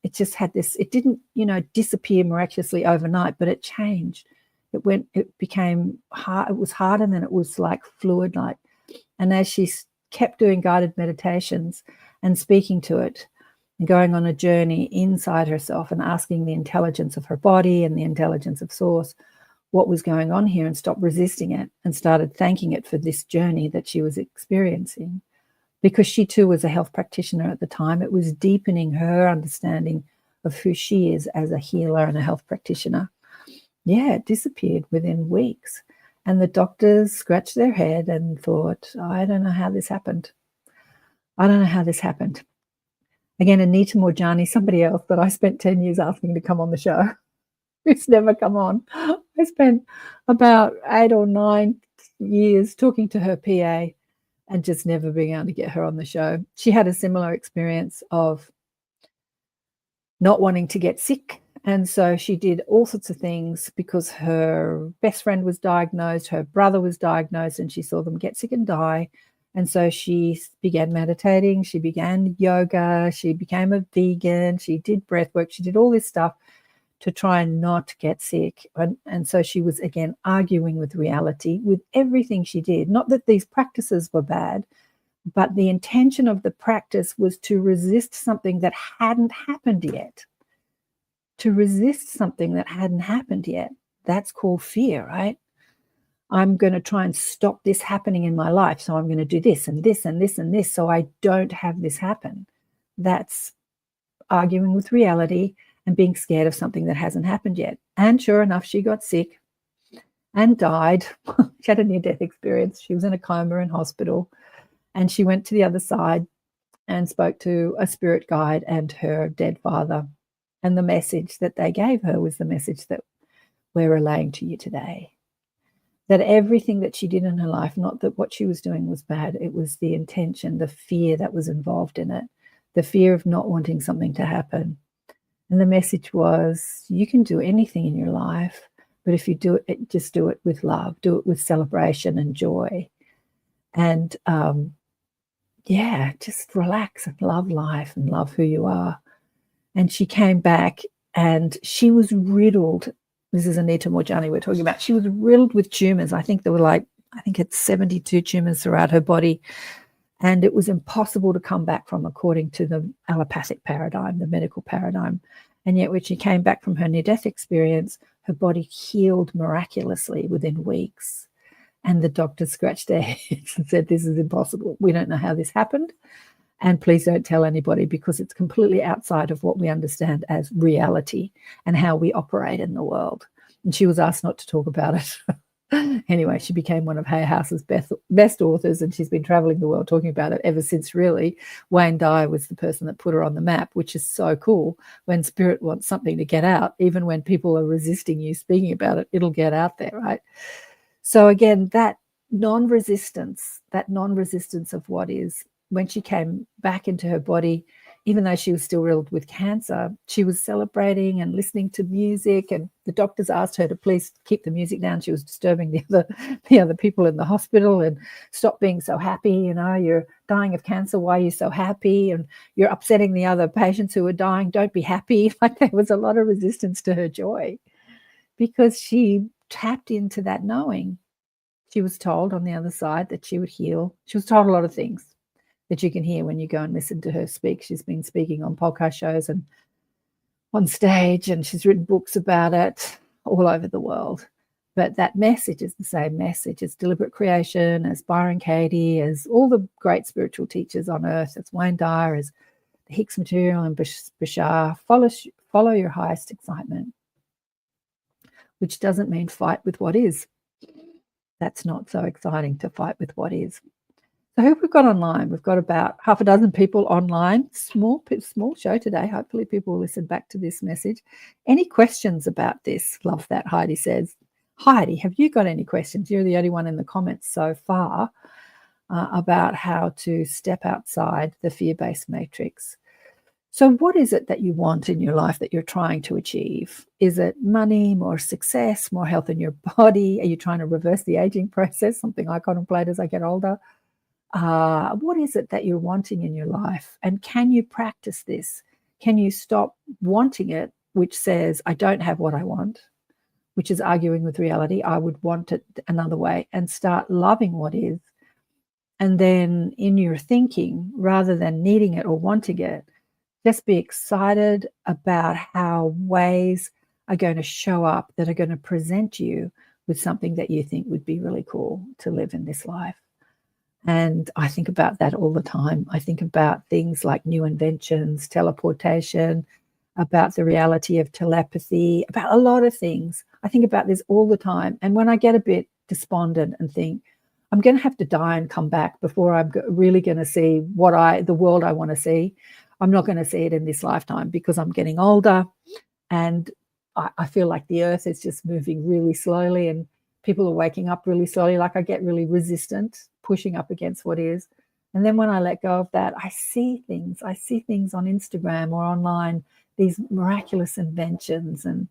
It just had this, it didn't, disappear miraculously overnight, but it changed. It became hard. It was hard, and then it was like fluid like. And as she kept doing guided meditations and speaking to it and going on a journey inside herself and asking the intelligence of her body and the intelligence of source what was going on here, and stopped resisting it and started thanking it for this journey that she was experiencing, because she too was a health practitioner at the time. It was deepening her understanding of who she is as a healer and a health practitioner. Yeah, it disappeared within weeks. And the doctors scratched their head and thought, I don't know how this happened. Again, Anita Morjani, somebody else that I spent 10 years asking to come on the show, who's never come on. I spent about 8 or 9 years talking to her PA and just never being able to get her on the show. She had a similar experience of not wanting to get sick. And so she did all sorts of things because her best friend was diagnosed, her brother was diagnosed, and she saw them get sick and die. And so she began meditating, she began yoga, she became a vegan, she did breath work, she did all this stuff to try and not get sick. And so she was, again, arguing with reality with everything she did. Not that these practices were bad, but the intention of the practice was to resist something that hadn't happened yet. To resist something that hadn't happened yet. That's called fear, right? I'm going to try and stop this happening in my life. So I'm going to do this and this and this and this so I don't have this happen. That's arguing with reality and being scared of something that hasn't happened yet. And sure enough, she got sick and died. She had a near-death experience. She was in a coma in hospital, and she went to the other side and spoke to a spirit guide and her dead father. And the message that they gave her was the message that we're relaying to you today. That everything that she did in her life, not that what she was doing was bad, it was the intention, the fear that was involved in it, the fear of not wanting something to happen. And the message was, you can do anything in your life, but if you do it, just do it with love, do it with celebration and joy. And just relax and love life and love who you are. And she came back and she was riddled. This is Anita Morjani we're talking about. She was riddled with tumors. I think it's 72 tumors throughout her body. And it was impossible to come back from, according to the allopathic paradigm, the medical paradigm. And yet when she came back from her near-death experience, her body healed miraculously within weeks. And the doctors scratched their heads and said, this is impossible. We don't know how this happened. And please don't tell anybody, because it's completely outside of what we understand as reality and how we operate in the world. And she was asked not to talk about it. Anyway, she became one of Hay House's best authors, and she's been traveling the world talking about it ever since, really. Wayne Dyer was the person that put her on the map, which is so cool. When spirit wants something to get out, even when people are resisting you speaking about it, it'll get out there, right? So again, that non-resistance of what is, when she came back into her body, even though she was still riddled with cancer, she was celebrating and listening to music, and the doctors asked her to please keep the music down. She was disturbing the other people in the hospital, and stop being so happy. You're dying of cancer. Why are you so happy? And you're upsetting the other patients who are dying. Don't be happy. Like, there was a lot of resistance to her joy, because she tapped into that knowing. She was told on the other side that she would heal. She was told a lot of things that you can hear when you go and listen to her speak. She's been speaking on podcast shows and on stage, and she's written books about it all over the world. But that message is the same message. It's deliberate creation, as Byron Katie, as all the great spiritual teachers on earth, as Wayne Dyer, as the Hicks material and Bashar. Follow your highest excitement, which doesn't mean fight with what is. That's not so exciting, to fight with what is. So who have we got online? We've got about half a dozen people online. Small show today. Hopefully people will listen back to this message. Any questions about this? Love that, Heidi says. Heidi, have you got any questions? You're the only one in the comments so far about how to step outside the fear-based matrix. So what is it that you want in your life that you're trying to achieve? Is it money, more success, more health in your body? Are you trying to reverse the aging process, something I contemplate as I get older? What is it that you're wanting in your life? And can you practice this? Can you stop wanting it, which says, I don't have what I want, which is arguing with reality? I would want it another way, and start loving what is. And then in your thinking, rather than needing it or wanting it, just be excited about how ways are going to show up that are going to present you with something that you think would be really cool to live in this life. And I think about that all the time. I think about things like new inventions, teleportation, about the reality of telepathy, about a lot of things. I think about this all the time. And when I get a bit despondent and think, I'm going to have to die and come back before I'm really going to see the world I want to see, I'm not going to see it in this lifetime, because I'm getting older, and I feel like the earth is just moving really slowly, and people are waking up really slowly. Like, I get really resistant, pushing up against what is. And then when I let go of that, I see things. I see things on Instagram or online, these miraculous inventions, and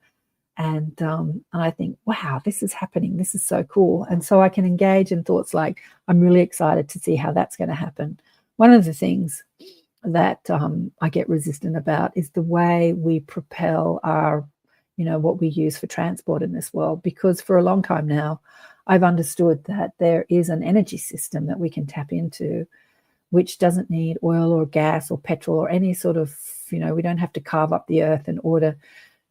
I think, wow, this is happening. This is so cool. And so I can engage in thoughts like, I'm really excited to see how that's going to happen. One of the things that I get resistant about is the way we propel our, what we use for transport in this world. Because for a long time now, I've understood that there is an energy system that we can tap into, which doesn't need oil or gas or petrol or any sort of, we don't have to carve up the earth in order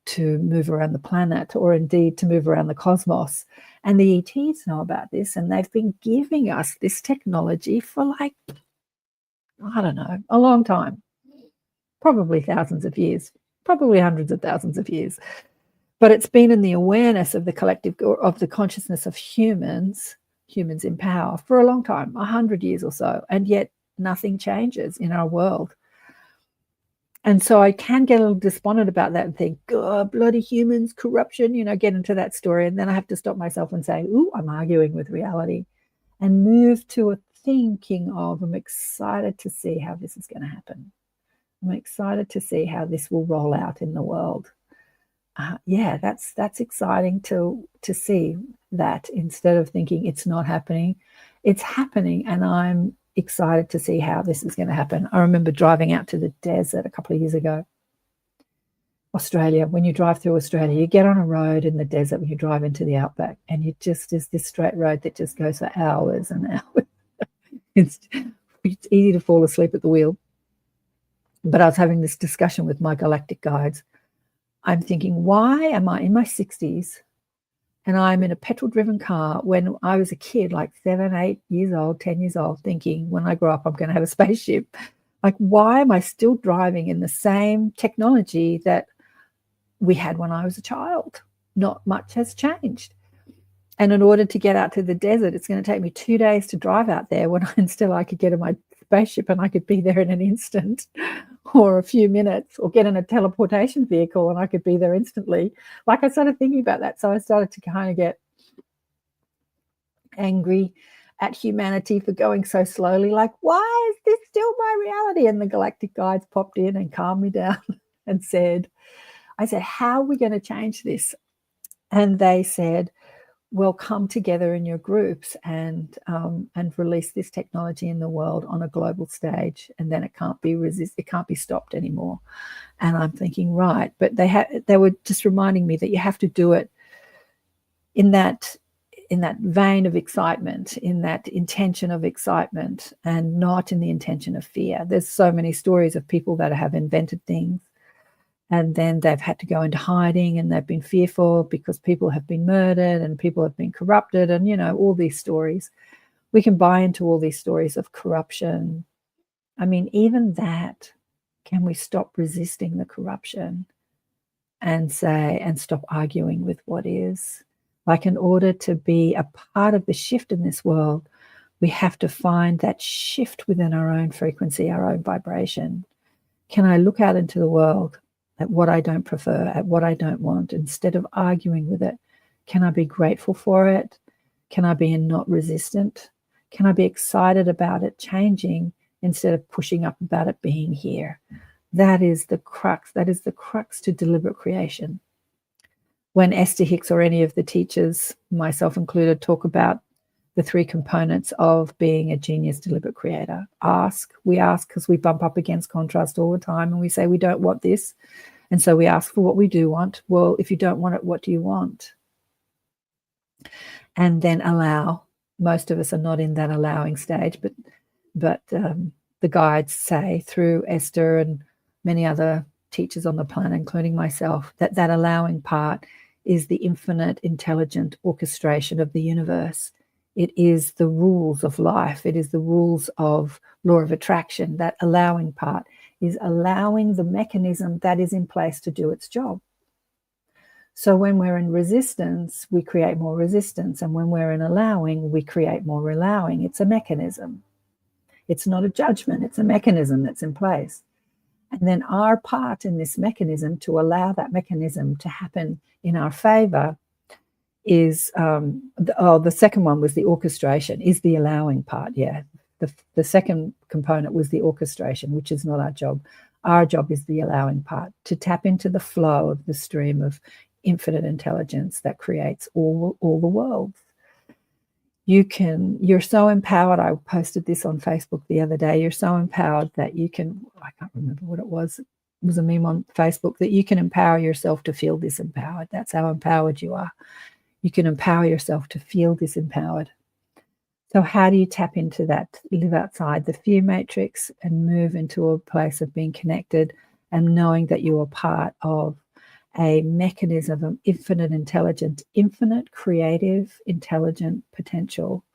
to move around the planet, or indeed to move around the cosmos. And the ETs know about this, and they've been giving us this technology for, like, I don't know, a long time, probably thousands of years, probably hundreds of thousands of years. But it's been in the awareness of the collective, of the consciousness of humans in power, for a long time, 100 years or so, and yet nothing changes in our world. And so I can get a little despondent about that and think, God, bloody humans, corruption, get into that story. And then I have to stop myself and say, ooh, I'm arguing with reality, and move to a thinking of, I'm excited to see how this is going to happen. I'm excited to see how this will roll out in the world. That's exciting to see that, instead of thinking it's not happening. It's happening, and I'm excited to see how this is going to happen. I remember driving out to the desert a couple of years ago. Australia, when you drive through Australia, you get on a road in the desert when you drive into the outback, and there's this straight road that just goes for hours and hours. It's easy to fall asleep at the wheel. But I was having this discussion with my galactic guides I'm thinking, why am I in my 60s and I'm in a petrol-driven car when I was a kid, like 7, 8 years old, 10 years old, thinking when I grow up, I'm going to have a spaceship. Like, why am I still driving in the same technology that we had when I was a child? Not much has changed. And in order to get out to the desert, it's going to take me 2 days to drive out there when instead I could get in my spaceship and I could be there in an instant or a few minutes, or get in a teleportation vehicle and I could be there instantly. Like, I started thinking about that. So I started to kind of get angry at humanity for going so slowly. Like, why is this still my reality? And the galactic guides popped in and calmed me down and I said, how are we going to change this? And they said, well, come together in your groups and release this technology in the world on a global stage, and then it can't be stopped anymore. And I'm thinking, right, but they were just reminding me that you have to do it in that vein of excitement, in that intention of excitement, and not in the intention of fear. There's so many stories of people that have invented things and then they've had to go into hiding and they've been fearful because people have been murdered and people have been corrupted, and, you know, all these stories. We can buy into all these stories of corruption. I mean, even that, can we stop resisting the corruption and stop arguing with what is? Like, in order to be a part of the shift in this world, we have to find that shift within our own frequency, our own vibration. Can I look out into the world at what I don't prefer, at what I don't want, instead of arguing with it? Can I be grateful for it? Can I be not resistant? Can I be excited about it changing instead of pushing up about it being here? That is the crux. That is the crux to deliberate creation. When Esther Hicks or any of the teachers, myself included, talk about the 3 components of being a genius deliberate creator. We ask because we bump up against contrast all the time, and we say we don't want this, and so we ask for what we do want. Well, if you don't want it, what do you want? And then allow. Most of us are not in that allowing stage, but the guides say through Esther and many other teachers on the planet, including myself, that allowing part is the infinite intelligent orchestration of the universe. It is the rules of life. It is the rules of law of attraction. That allowing part is allowing the mechanism that is in place to do its job. So when we're in resistance, we create more resistance. And when we're in allowing, we create more allowing. It's a mechanism. It's not a judgment. It's a mechanism that's in place. And then our part in this mechanism to allow that mechanism to happen in our favor is, the second one was the orchestration, is the allowing part. Yeah. The second component was the orchestration, which is not our job. Our job is the allowing part, to tap into the flow of the stream of infinite intelligence that creates all the worlds. You're so empowered. I posted this on Facebook the other day. You're so empowered that you can, I can't remember what it was. It was a meme on Facebook, that you can empower yourself to feel disempowered. That's how empowered you are. You can empower yourself to feel disempowered. So how do you tap into that, live outside the fear matrix and move into a place of being connected and knowing that you are part of a mechanism of infinite intelligent, infinite creative, intelligent potential,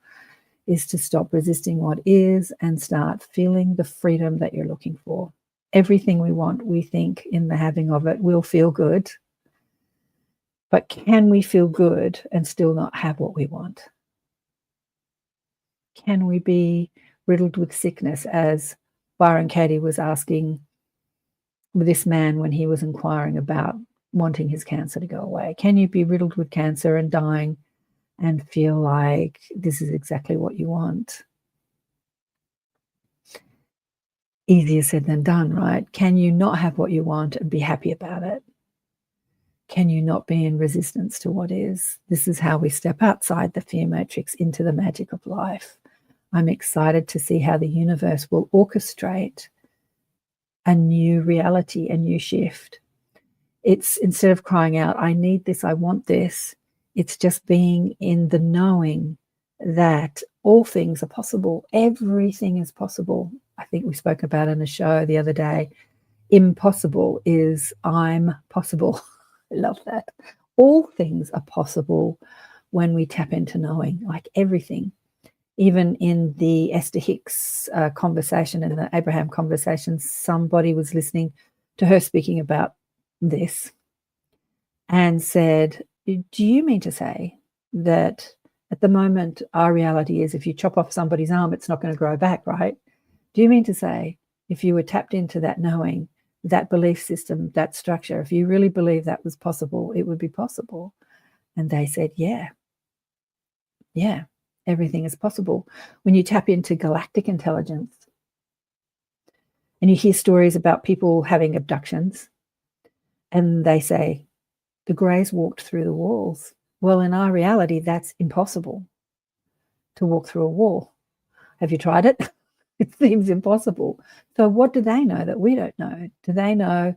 is to stop resisting what is and start feeling the freedom that you're looking for. Everything we want, we think in the having of it will feel good. But can we feel good and still not have what we want? Can we be riddled with sickness, as Byron Katie was asking this man when he was inquiring about wanting his cancer to go away? Can you be riddled with cancer and dying and feel like this is exactly what you want? Easier said than done, right? Can you not have what you want and be happy about it? Can you not be in resistance to what is? This is how we step outside the fear matrix into the magic of life. I'm excited to see how the universe will orchestrate a new reality, a new shift. It's, instead of crying out, I need this, I want this, it's just being in the knowing that all things are possible. Everything is possible. I think we spoke about in a show the other day, impossible is I'm possible. I love that. All things are possible when we tap into knowing, like everything. Even in the Esther Hicks conversation, in the Abraham conversation, somebody was listening to her speaking about this and said, do you mean to say that at the moment our reality is if you chop off somebody's arm, it's not going to grow back, right? Do you mean to say if you were tapped into that knowing, that belief system, that structure, if you really believe that was possible, it would be possible? And they said, yeah, everything is possible. When you tap into galactic intelligence and you hear stories about people having abductions and they say, the Greys walked through the walls. Well, in our reality, that's impossible to walk through a wall. Have you tried it? It seems impossible. So what do they know that we don't know? Do they know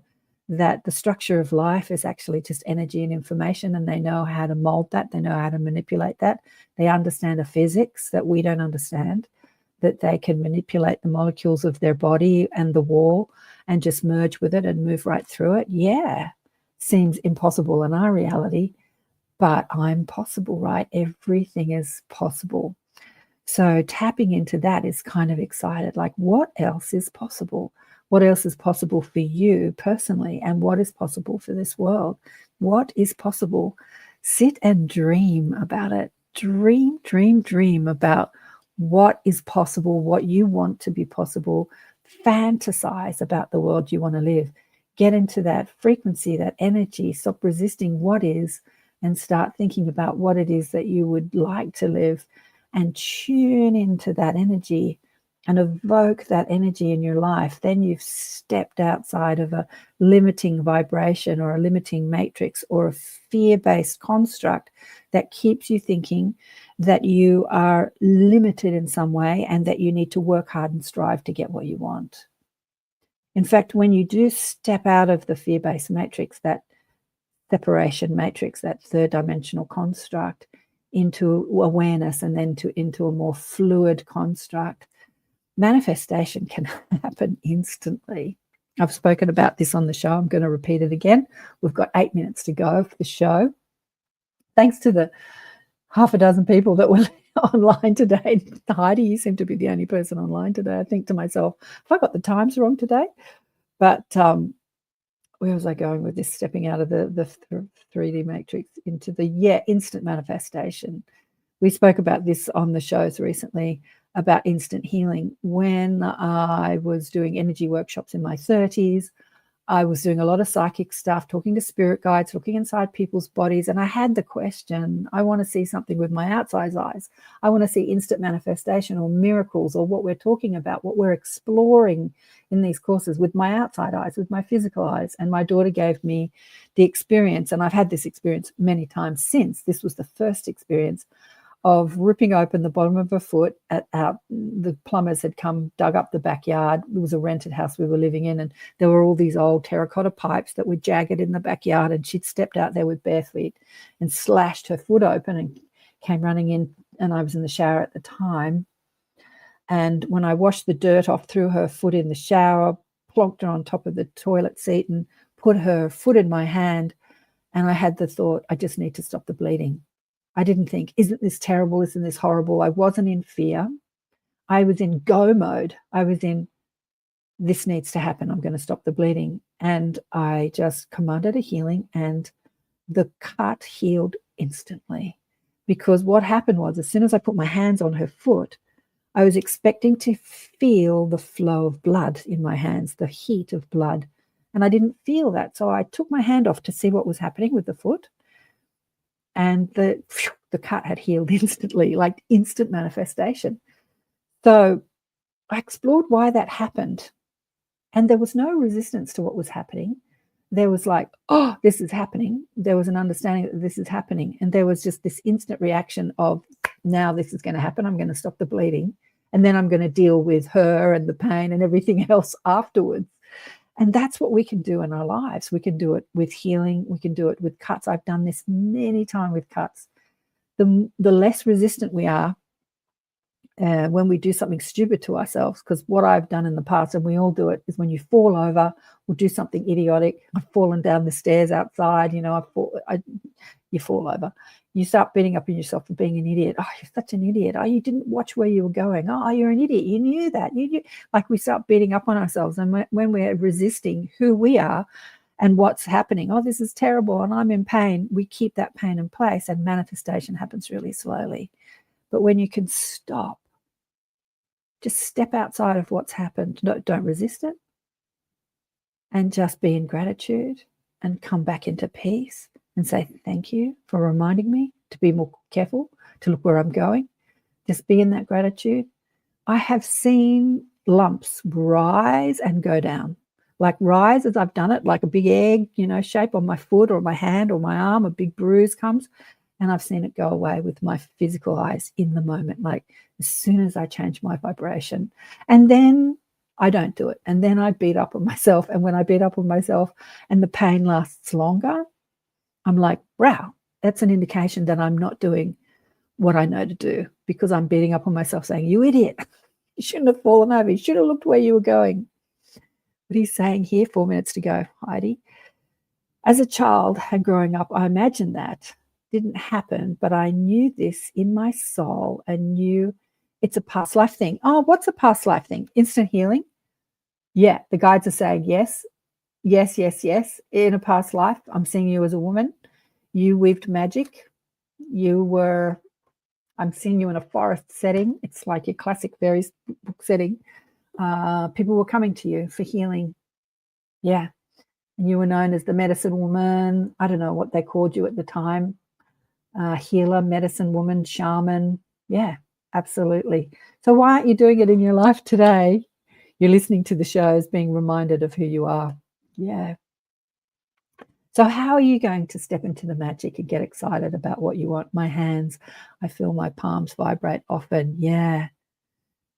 that the structure of life is actually just energy and information, and they know how to mold that, they know how to manipulate that? They understand a physics that we don't understand, that they can manipulate the molecules of their body and the wall and just merge with it and move right through it? Yeah, seems impossible in our reality, but I'm possible, right? Everything is possible. So tapping into that is kind of excited. Like, what else is possible? What else is possible for you personally? And what is possible for this world? What is possible? Sit and dream about it. Dream, dream, dream about what is possible, what you want to be possible. Fantasize about the world you want to live. Get into that frequency, that energy. Stop resisting what is and start thinking about what it is that you would like to live, and tune into that energy and evoke that energy in your life. Then you've stepped outside of a limiting vibration or a limiting matrix or a fear-based construct that keeps you thinking that you are limited in some way and that you need to work hard and strive to get what you want. In fact, when you do step out of the fear-based matrix, that separation matrix, that third dimensional construct, into awareness and then into a more fluid construct, manifestation can happen instantly. I've spoken about this on the show. I'm going to repeat it again. We've got 8 minutes to go for the show. Thanks to the half a dozen people that were online today. Heidi, you seem to be the only person online today. I think to myself, have I got the times wrong today? But where was I going with this? Stepping out of the 3D matrix into the instant manifestation. We spoke about this on the shows recently about instant healing. When I was doing energy workshops in my 30s, I was doing a lot of psychic stuff, talking to spirit guides, looking inside people's bodies. And I had the question, I want to see something with my outside eyes. I want to see instant manifestation or miracles or what we're talking about, what we're exploring in these courses with my outside eyes, with my physical eyes. And my daughter gave me the experience, and I've had this experience many times since. This was the first experience of ripping open the bottom of her foot. The plumbers had come, dug up the backyard. It was a rented house we were living in, and there were all these old terracotta pipes that were jagged in the backyard, and she'd stepped out there with bare feet and slashed her foot open and came running in, and I was in the shower at the time. And when I washed the dirt off, threw her foot in the shower, plonked her on top of the toilet seat and put her foot in my hand, and I had the thought, I just need to stop the bleeding. I didn't think, isn't this terrible? Isn't this horrible? I wasn't in fear. I was in go mode. I was in, this needs to happen. I'm going to stop the bleeding. And I just commanded a healing, and the cut healed instantly. Because what happened was, as soon as I put my hands on her foot, I was expecting to feel the flow of blood in my hands, the heat of blood. And I didn't feel that. So I took my hand off to see what was happening with the foot. And the cut had healed instantly, like instant manifestation. So I explored why that happened. And there was no resistance to what was happening. There was like, oh, this is happening. There was an understanding that this is happening. And there was just this instant reaction of, now this is going to happen. I'm going to stop the bleeding. And then I'm going to deal with her and the pain and everything else afterwards. And that's what we can do in our lives. We can do it with healing. We can do it with cuts. I've done this many times with cuts. The less resistant we are when we do something stupid to ourselves, because what I've done in the past, and we all do it, is when you fall over or do something idiotic. I've fallen down the stairs outside, you fall over. You start beating up on yourself for being an idiot. Oh, you're such an idiot. Oh, you didn't watch where you were going. Oh, you're an idiot. You knew that. Like, we start beating up on ourselves. And when we're resisting who we are and what's happening, oh, this is terrible and I'm in pain, we keep that pain in place, and manifestation happens really slowly. But when you can stop, just step outside of what's happened. Don't resist it. And just be in gratitude and come back into peace and say, thank you for reminding me to be more careful, to look where I'm going. Just be in that gratitude. I have seen lumps rise and go down. Like rise as I've done it, like a big egg, shape on my foot or my hand or my arm, a big bruise comes. And I've seen it go away with my physical eyes in the moment, like as soon as I change my vibration. And then I don't do it. And then I beat up on myself. And when I beat up on myself and the pain lasts longer, I'm like, wow, that's an indication that I'm not doing what I know to do, because I'm beating up on myself saying, you idiot, you shouldn't have fallen over. You should have looked where you were going. But he's saying here, 4 minutes to go, Heidi, as a child and growing up, I imagined that didn't happen, but I knew this in my soul and knew it's a past life thing. Oh, what's a past life thing? Instant healing? Yeah, the guides are saying yes, yes, yes, yes. In a past life, I'm seeing you as a woman. You weaved magic. I'm seeing you in a forest setting. It's like your classic fairies book setting. People were coming to you for healing. Yeah. And you were known as the medicine woman. I don't know what they called you at the time. Healer, medicine woman, shaman. Yeah, absolutely. So why aren't you doing it in your life today? You're listening to the shows, being reminded of who you are. Yeah. So how are you going to step into the magic and get excited about what you want? My hands, I feel my palms vibrate often. Yeah.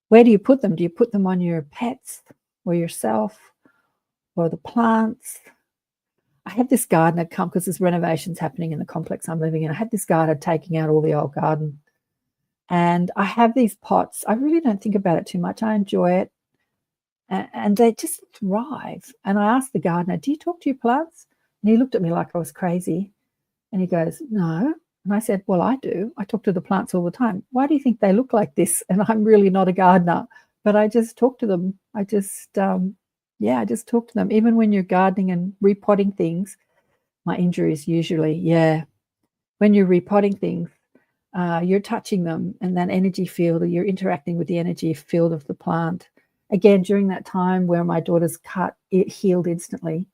Where do you put them? Do you put them on your pets or yourself or the plants? I had this gardener come, because there's renovations happening in the complex I'm living in. I had this gardener taking out all the old garden. And I have these pots. I really don't think about it too much. I enjoy it. And they just thrive. And I asked the gardener, do you talk to your plants? And he looked at me like I was crazy. And he goes, no. And I said, well, I do. I talk to the plants all the time. Why do you think they look like this? And I'm really not a gardener. But I just talk to them. I just talk to them. Even when you're gardening and repotting things, my injuries usually, when you're repotting things, you're touching them, and that energy field, or you're interacting with the energy field of the plant. Again, during that time where my daughter's cut, it healed instantly.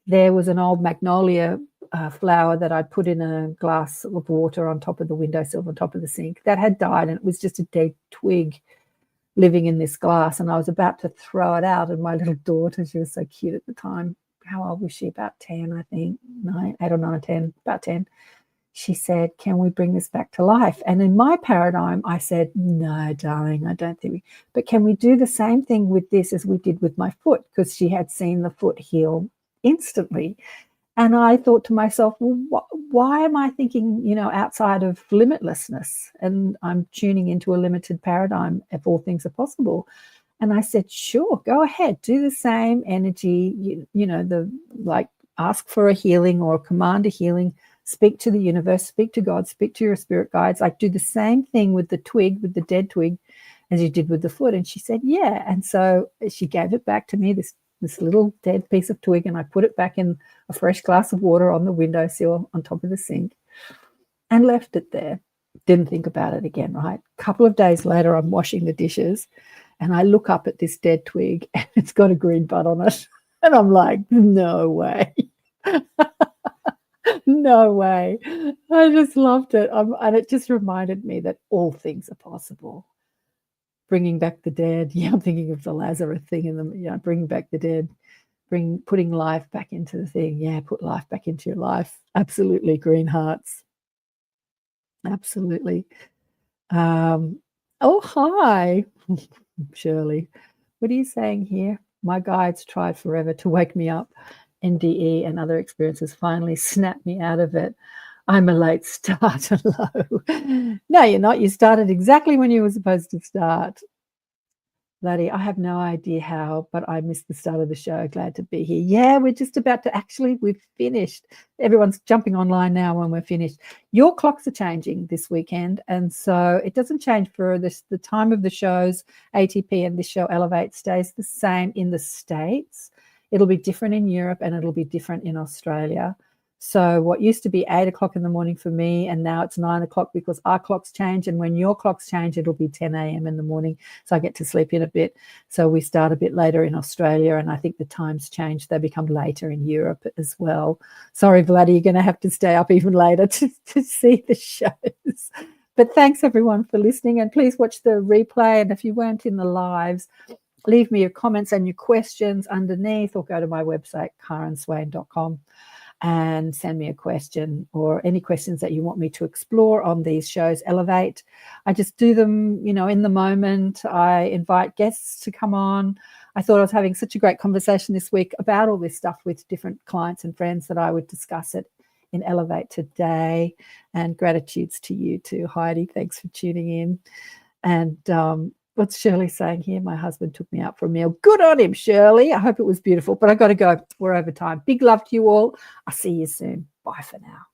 There was an old magnolia flower that I put in a glass of water on top of the windowsill, on top of the sink, that had died, and it was just a dead twig living in this glass. And I was about to throw it out, and my little daughter, she was so cute at the time. How old was she? About 10, I think. 8 or 9 or 10, about 10. She said, can we bring this back to life? And in my paradigm, I said, no, darling, I don't think but can we do the same thing with this as we did with my foot? Because she had seen the foot heal instantly. And I thought to myself, well, why am I thinking, outside of limitlessness? And I'm tuning into a limited paradigm if all things are possible. And I said, sure, go ahead, do the same energy, ask for a healing or command a healing, speak to the universe, speak to God, speak to your spirit guides, like do the same thing with the twig, with the dead twig, as you did with the foot. And she said, yeah. And so she gave it back to me, this little dead piece of twig, and I put it back in a fresh glass of water on the windowsill on top of the sink and left it there. Didn't think about it again, right? A couple of days later, I'm washing the dishes and I look up at this dead twig and it's got a green bud on it. And I'm like, no way. No way. I just loved it. And it just reminded me that all things are possible. Bringing back the dead. Yeah, I'm thinking of the Lazarus thing in the, bringing back the dead, putting life back into the thing. Yeah, put life back into your life. Absolutely, green hearts. Absolutely. Oh, hi, Shirley. What are you saying here? My guides tried forever to wake me up. NDE and other experiences finally snapped me out of it. I'm a late starter, Lo. No, you're not. You started exactly when you were supposed to start. Bloody, I have no idea how, but I missed the start of the show. Glad to be here. Yeah, we're just about to we've finished. Everyone's jumping online now when we're finished. Your clocks are changing this weekend, and so it doesn't change for this. The time of the shows, ATP and this show Elevate, stays the same in the States. It'll be different in Europe and it'll be different in Australia. So what used to be 8 o'clock in the morning for me, and now it's 9 o'clock because our clocks change. And when your clocks change, it'll be 10 a.m. in the morning. So I get to sleep in a bit. So we start a bit later in Australia, and I think the times change. They become later in Europe as well. Sorry, Vladdy, you're going to have to stay up even later to see the shows. But thanks, everyone, for listening. And please watch the replay. And if you weren't in the lives, leave me your comments and your questions underneath, or go to my website, KarenSwain.com. and send me a question or any questions that you want me to explore on these shows. Elevate, I just do them, in the moment. I invite guests to come on. I thought I was having such a great conversation this week about all this stuff with different clients and friends that I would discuss it in Elevate today. And gratitudes to you too, Heidi. Thanks for tuning in. And what's Shirley saying here? My husband took me out for a meal. Good on him, Shirley. I hope it was beautiful, but I got to go. We're over time. Big love to you all. I'll see you soon. Bye for now.